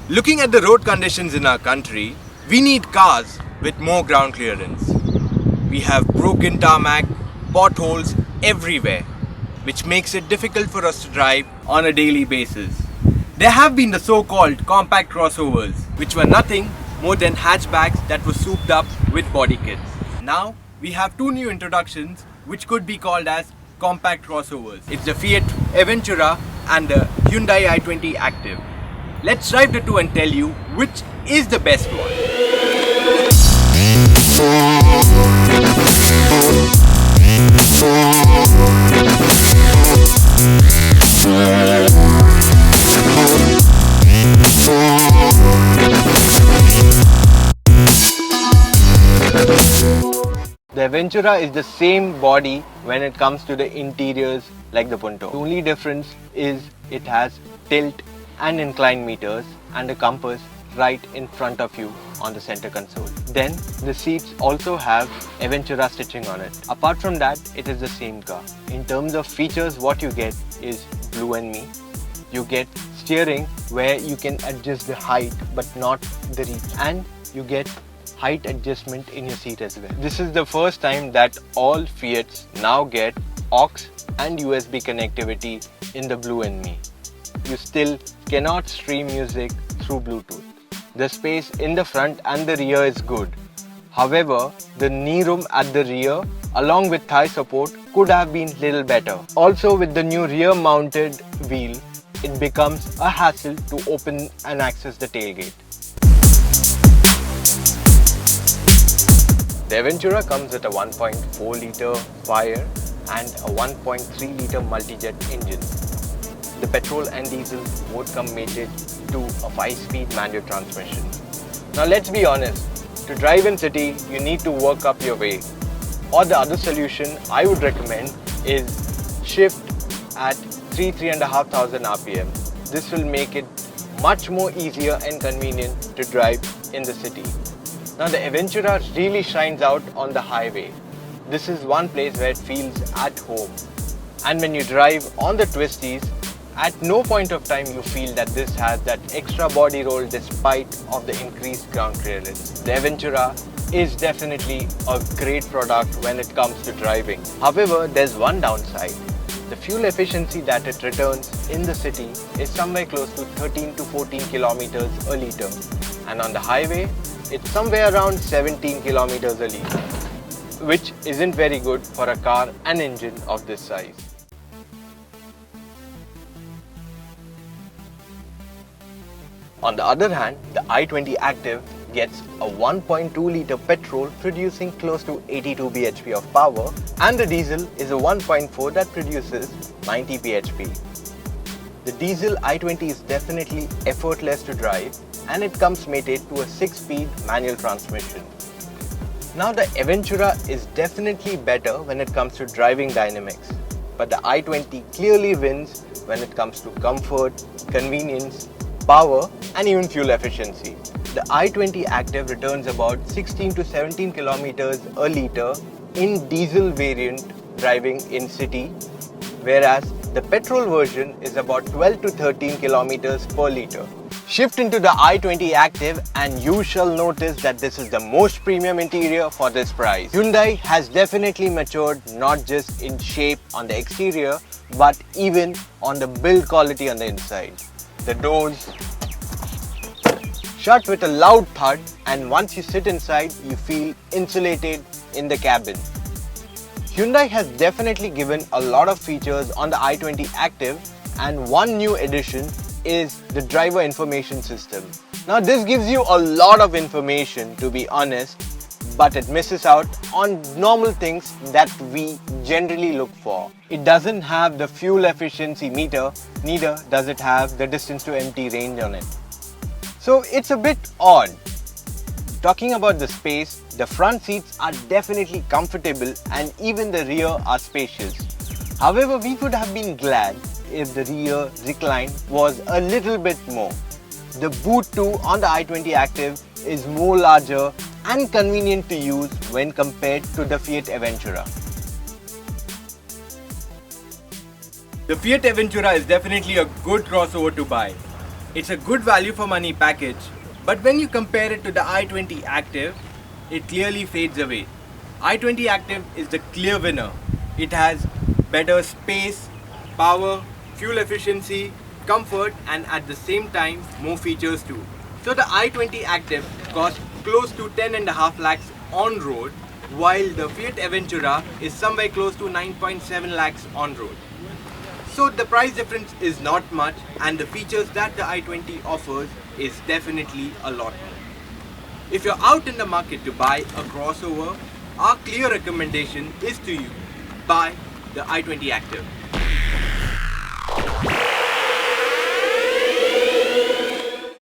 Looking at the road conditions in our country, we need cars with more ground clearance. We have broken tarmac, potholes everywhere, which makes it difficult for us to drive on a daily basis. There have been the so-called compact crossovers, which were nothing more than hatchbacks that were souped up with body kits. Now, we have two new introductions which could be called as compact crossovers. It's the Fiat Avventura and the Hyundai i20 Active. Let's drive the two and tell you which is the best one. The Avventura is the same body when it comes to the interiors like the Punto. The only difference is it has tilt and incline meters and a compass right in front of you on the center console. Then the seats also have Avventura stitching on it. Apart from that, it is the same car. In terms of features, what you get is Blue and Me. You get steering where you can adjust the height but not the reach, and you get height adjustment in your seat as well. This is the first time that all Fiats now get aux and USB connectivity in the Blue and Me. You still cannot stream music through Bluetooth. The space in the front and the rear is good. However, the knee room at the rear along with thigh support could have been little better. Also, with the new rear mounted wheel, it becomes a hassle to open and access the tailgate. The Avventura comes with a 1.4 litre Fire and a 1.3 litre multi-jet engine. The petrol and diesel both come mated to a 5-speed manual transmission. Now let's be honest, to drive in city you need to work up your way. Or the other solution I would recommend is shift at 3,500 RPM. This will make it much more easier and convenient to drive in the city. Now the Avventura really shines out on the highway. This is one place where it feels at home. And when you drive on the twisties, at no point of time you feel that this has that extra body roll despite of the increased ground clearance. The Avventura is definitely a great product when it comes to driving. However, there's one downside. The fuel efficiency that it returns in the city is somewhere close to 13 to 14 kilometers a litre. And on the highway, it's somewhere around 17 kilometers a litre, which isn't very good for a car and engine of this size. On the other hand, the i20 Active gets a 1.2 litre petrol producing close to 82 bhp of power, and the diesel is a 1.4 that produces 90 bhp. The diesel i20 is definitely effortless to drive, and it comes mated to a 6-speed manual transmission. Now the Avventura is definitely better when it comes to driving dynamics, but the i20 clearly wins when it comes to comfort, convenience, power and even fuel efficiency. The i20 Active returns about 16 to 17 kilometers a litre in diesel variant driving in city, whereas the petrol version is about 12 to 13 kilometers per litre. Shift into the i20 Active and you shall notice that this is the most premium interior for this price. Hyundai has definitely matured not just in shape on the exterior but even on the build quality on the inside. The doors shut with a loud thud, and once you sit inside you feel insulated in the cabin. Hyundai has definitely given a lot of features on the i20 Active, and one new addition is the driver information system. Now this gives you a lot of information, to be honest, but it misses out on normal things that we generally look for. It doesn't have the fuel efficiency meter, neither does it have the distance to empty range on it. So it's a bit odd. Talking about the space, the front seats are definitely comfortable and even the rear are spacious. However, we would have been glad if the rear recline was a little bit more. The boot too on the i20 Active is more larger and convenient to use when compared to the Fiat Avventura. The Fiat Avventura is definitely a good crossover to buy. It's a good value for money package, but when you compare it to the i20 Active, it clearly fades away. i20 Active is the clear winner. It has better space, power, fuel efficiency, comfort, and at the same time more features too. So the i20 Active costs close to 10.5 lakhs on road, while the Fiat Avventura is somewhere close to 9.7 lakhs on road. So the price difference is not much, and the features that the i20 offers is definitely a lot more. If you're out in the market to buy a crossover, our clear recommendation is to you buy the i20 Active.